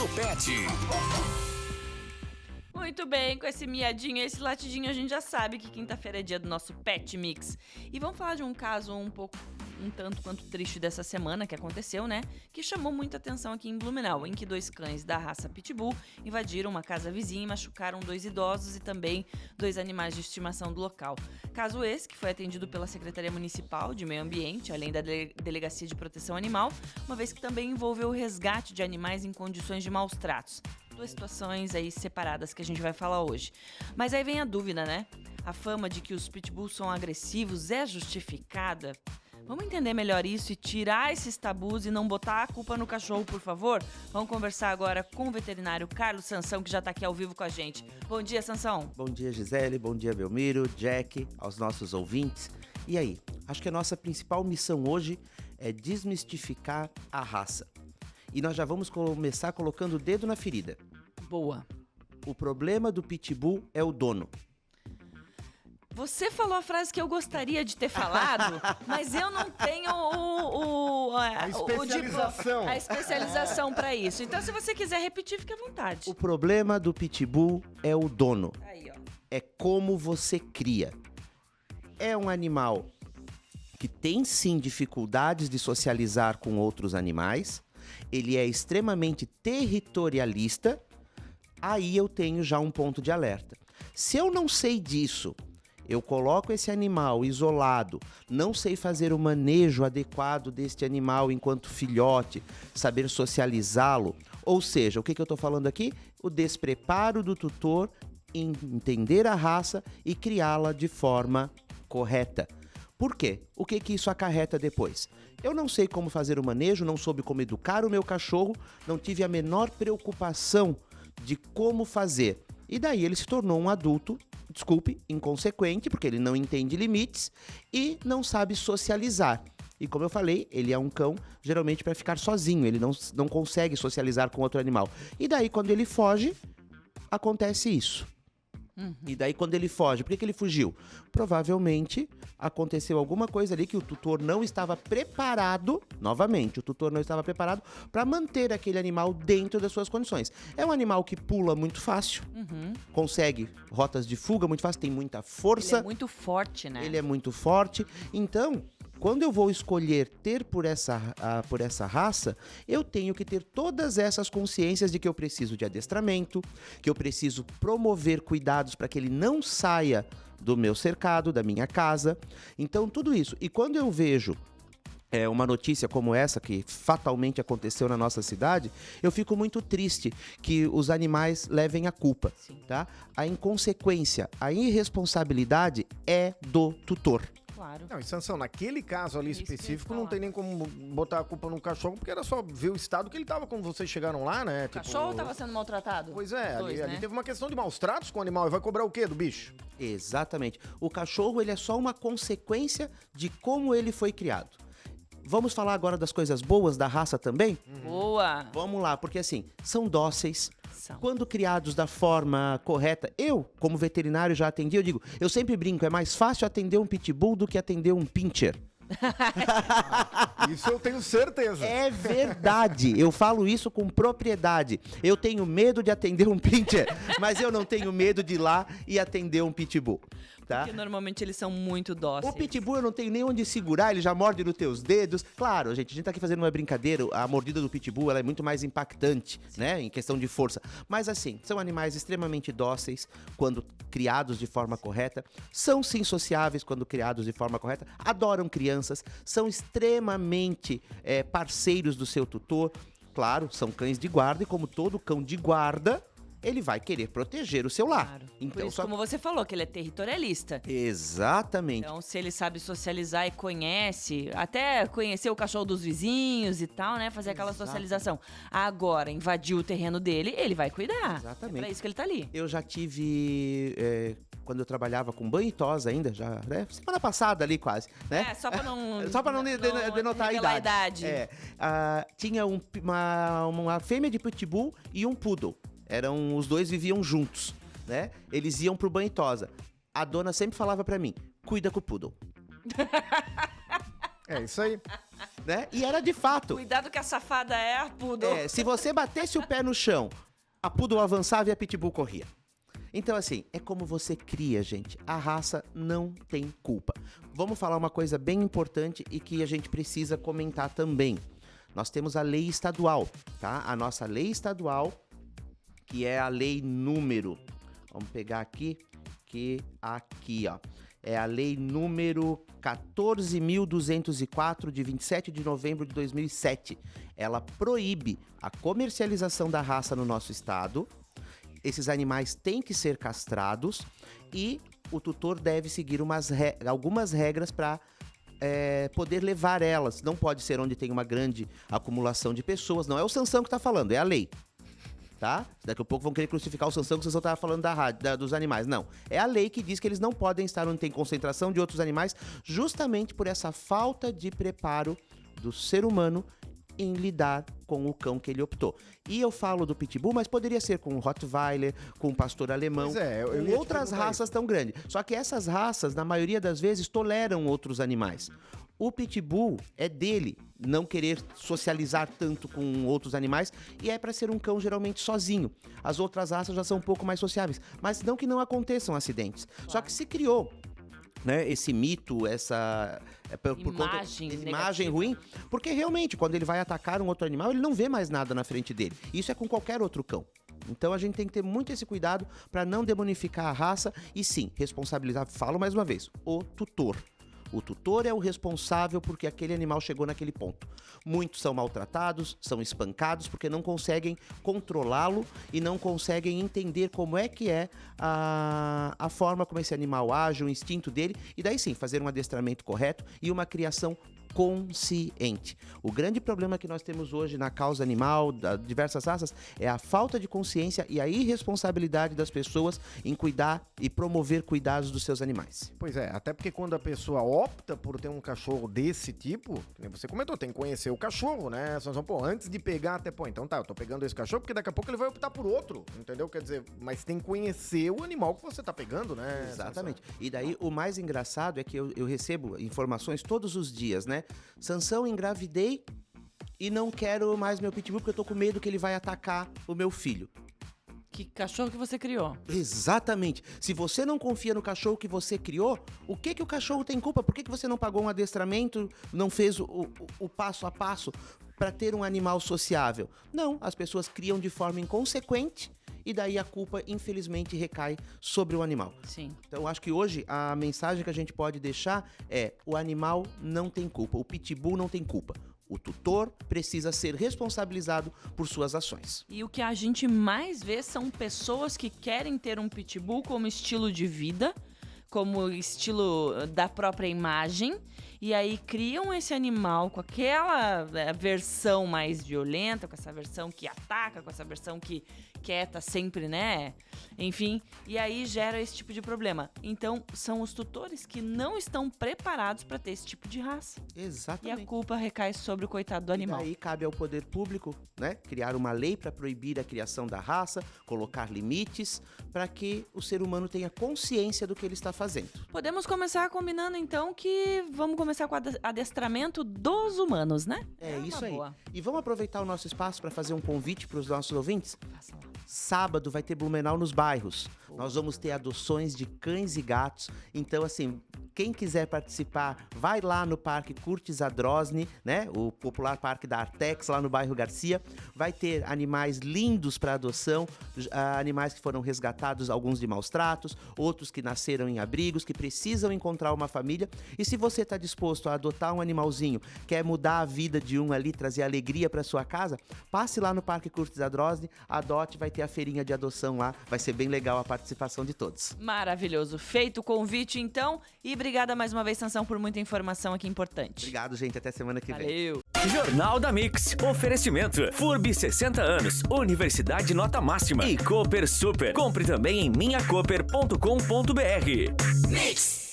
Mundo Pet. Muito bem, com esse miadinho e esse latidinho a gente já sabe que quinta-feira é dia do nosso Pet Mix. E vamos falar de um caso um tanto quanto triste dessa semana que aconteceu, né? Que chamou muita atenção aqui em Blumenau, em que 2 cães da raça Pitbull invadiram uma casa vizinha e machucaram 2 idosos e também 2 animais de estimação do local. Caso esse, que foi atendido pela Secretaria Municipal de Meio Ambiente, além da Delegacia de Proteção Animal, uma vez que também envolveu o resgate de animais em condições de maus tratos. 2 situações aí separadas que a gente vai falar hoje. Mas aí vem a dúvida, né? A fama de que os pitbulls são agressivos é justificada? Vamos entender melhor isso e tirar esses tabus e não botar a culpa no cachorro, por favor? Vamos conversar agora com o veterinário Carlos Sansão, que já está aqui ao vivo com a gente. Bom dia, Sansão. Bom dia, Gisele. Bom dia, Belmiro, Jack, aos nossos ouvintes. E aí? Acho que a nossa principal missão hoje é desmistificar a raça. E nós já vamos começar colocando o dedo na ferida. Boa. O problema do pitbull é o dono. Você falou a frase que eu gostaria de ter falado, mas eu não tenho a especialização. A especialização para isso. Então, se você quiser repetir, fique à vontade. O problema do pitbull é o dono. Aí, ó. É como você cria. É um animal que tem sim dificuldades de socializar com outros animais. Ele é extremamente territorialista. Aí eu tenho já um ponto de alerta. Se eu não sei disso, eu coloco esse animal isolado, não sei fazer o manejo adequado deste animal enquanto filhote, saber socializá-lo. Ou seja, o que eu estou falando aqui? O despreparo do tutor em entender a raça e criá-la de forma correta. Por quê? O que isso acarreta depois? Eu não sei como fazer o manejo, não soube como educar o meu cachorro, não tive a menor preocupação de como fazer. E daí ele se tornou um adulto, inconsequente, porque ele não entende limites e não sabe socializar. E como eu falei, ele é um cão geralmente para ficar sozinho, ele não consegue socializar com outro animal. E daí quando ele foge, acontece isso. E daí quando ele foge, por que ele fugiu? Provavelmente aconteceu alguma coisa ali que o tutor não estava preparado, novamente, o tutor não estava preparado para manter aquele animal dentro das suas condições. É um animal que pula muito fácil, consegue rotas de fuga muito fácil, tem muita força. Ele é muito forte, né? Ele é muito forte, então... Quando eu vou escolher ter por essa raça, eu tenho que ter todas essas consciências de que eu preciso de adestramento, que eu preciso promover cuidados para que ele não saia do meu cercado, da minha casa. Então, tudo isso. E quando eu vejo uma notícia como essa, que fatalmente aconteceu na nossa cidade, eu fico muito triste que os animais levem a culpa, tá? A inconsequência, a irresponsabilidade é do tutor. Claro. Não, e Sansão, naquele caso ali específico, não tem nem como botar a culpa no cachorro, porque era só ver o estado que ele tava quando vocês chegaram lá, né? O cachorro tava sendo maltratado? Pois é, Dois, ali né? teve uma questão de maus tratos com o animal. E vai cobrar o quê do bicho? Exatamente. O cachorro, ele é só uma consequência de como ele foi criado. Vamos falar agora das coisas boas da raça também? Boa! Vamos lá, porque assim, são dóceis. São. Quando criados da forma correta, eu, como veterinário, já atendi, eu sempre brinco, é mais fácil atender um pitbull do que atender um pincher. Isso eu tenho certeza. É verdade, eu falo isso com propriedade. Eu tenho medo de atender um pincher, mas eu não tenho medo de ir lá e atender um pitbull. Tá? Porque normalmente eles são muito dóceis. O pitbull eu não tenho nem onde segurar, ele já morde nos teus dedos. Claro, gente, a gente tá aqui fazendo uma brincadeira, a mordida do pitbull ela é muito mais impactante, né, em questão de força. Mas assim, são animais extremamente dóceis quando criados de forma correta, são sim sociáveis quando criados de forma correta, adoram crianças, são extremamente parceiros do seu tutor. Claro, são cães de guarda e como todo cão de guarda, ele vai querer proteger o seu lar. Claro. Então, Por isso, como você falou, que ele é territorialista. Exatamente. Então, se ele sabe socializar e conhece, até conhecer o cachorro dos vizinhos e tal, né? Fazer aquela socialização. Agora, invadir o terreno dele, ele vai cuidar. Exatamente. É pra isso que ele tá ali. Eu já tive, quando eu trabalhava com banho e tosa ainda, já, né? Semana passada ali quase, né? Só pra não... Só pra não denotar a idade. Tinha uma fêmea de pitbull e um poodle. Os dois viviam juntos, né? Eles iam pro banho e tosa. A dona sempre falava pra mim, cuida com o poodle. É isso aí. Né? E era de fato. Cuidado que a safada é a Poodle. Se você batesse o pé no chão, a Poodle avançava e a Pitbull corria. Então, assim, é como você cria, gente. A raça não tem culpa. Vamos falar uma coisa bem importante e que a gente precisa comentar também. Nós temos a lei estadual, tá? A nossa lei estadual, que é a lei número... Vamos pegar aqui, ó. É a lei número 14.204, de 27 de novembro de 2007. Ela proíbe a comercialização da raça no nosso estado. Esses animais têm que ser castrados e o tutor deve seguir algumas regras para poder levar elas. Não pode ser onde tem uma grande acumulação de pessoas. Não é o Sansão que está falando, é a lei. Tá? Daqui a pouco vão querer crucificar o Sansão, que o Sansão estava falando dos animais. Não, é a lei que diz que eles não podem estar onde tem concentração de outros animais, justamente por essa falta de preparo do ser humano em lidar com o cão que ele optou. E eu falo do Pitbull, mas poderia ser com o Rottweiler, com o pastor alemão, com outras raças tão grandes. Só que essas raças, na maioria das vezes, toleram outros animais. O Pitbull é dele não querer socializar tanto com outros animais e é para ser um cão geralmente sozinho. As outras raças já são um pouco mais sociáveis, mas não que não aconteçam acidentes. Claro. Só que se criou, né, esse mito, essa imagem ruim, porque realmente quando ele vai atacar um outro animal, ele não vê mais nada na frente dele. Isso é com qualquer outro cão. Então a gente tem que ter muito esse cuidado para não demonificar a raça e sim, responsabilizar, falo mais uma vez, o tutor. O tutor é o responsável porque aquele animal chegou naquele ponto. Muitos são maltratados, são espancados porque não conseguem controlá-lo e não conseguem entender como é que é a forma como esse animal age, o instinto dele, e daí sim, fazer um adestramento correto e uma criação consciente. O grande problema que nós temos hoje na causa animal, das diversas raças, é a falta de consciência e a irresponsabilidade das pessoas em cuidar e promover cuidados dos seus animais. Pois é, até porque quando a pessoa opta por ter um cachorro desse tipo, como você comentou, tem que conhecer o cachorro, né? Pô, antes de pegar até, então tá, eu tô pegando esse cachorro porque daqui a pouco ele vai optar por outro, entendeu? Quer dizer, mas tem que conhecer o animal que você tá pegando, né? Exatamente. E daí o mais engraçado é que eu recebo informações todos os dias, né? Sansão, engravidei e não quero mais meu pitbull porque eu tô com medo que ele vai atacar o meu filho. Que cachorro que você criou? Exatamente. Se você não confia no cachorro que você criou, o que o cachorro tem culpa? Por que você não pagou um adestramento, não fez o passo a passo para ter um animal sociável? Não, as pessoas criam de forma inconsequente e daí a culpa, infelizmente, recai sobre o animal. Sim. Então, acho que hoje a mensagem que a gente pode deixar é: o animal não tem culpa, o pitbull não tem culpa. O tutor precisa ser responsabilizado por suas ações. E o que a gente mais vê são pessoas que querem ter um pitbull como estilo de vida, como estilo da própria imagem, e aí criam esse animal com aquela versão mais violenta, com essa versão que ataca, com essa versão que quieta sempre, né? Enfim, e aí gera esse tipo de problema. Então, são os tutores que não estão preparados para ter esse tipo de raça. Exatamente. E a culpa recai sobre o coitado do animal. E aí cabe ao poder público, né, criar uma lei para proibir a criação da raça, colocar limites para que o ser humano tenha consciência do que ele está fazendo. Podemos começar combinando, então, que vamos começar com o adestramento dos humanos, né? É isso aí. Boa. E vamos aproveitar o nosso espaço para fazer um convite para os nossos ouvintes? Faça lá. Sábado vai ter Blumenau nos bairros. Nós vamos ter adoções de cães e gatos. Então, assim, quem quiser participar, vai lá no Parque Curtis Adrosny, né? O popular parque da Artex, lá no bairro Garcia. Vai ter animais lindos para adoção, animais que foram resgatados, alguns de maus tratos, outros que nasceram em abrigos, que precisam encontrar uma família. E se você está disposto a adotar um animalzinho, quer mudar a vida de um ali, trazer alegria para sua casa, passe lá no Parque Curtis Adrosny, adote, vai ter a feirinha de adoção lá. Vai ser bem legal a participação de todos. Maravilhoso. Feito o convite, então. E obrigada mais uma vez, Sansão, por muita informação aqui importante. Obrigado, gente. Até semana que vem. Valeu. Jornal da Mix. Oferecimento. FURB 60 anos. Universidade nota máxima. E Cooper Super. Compre também em minhacooper.com.br. Mix.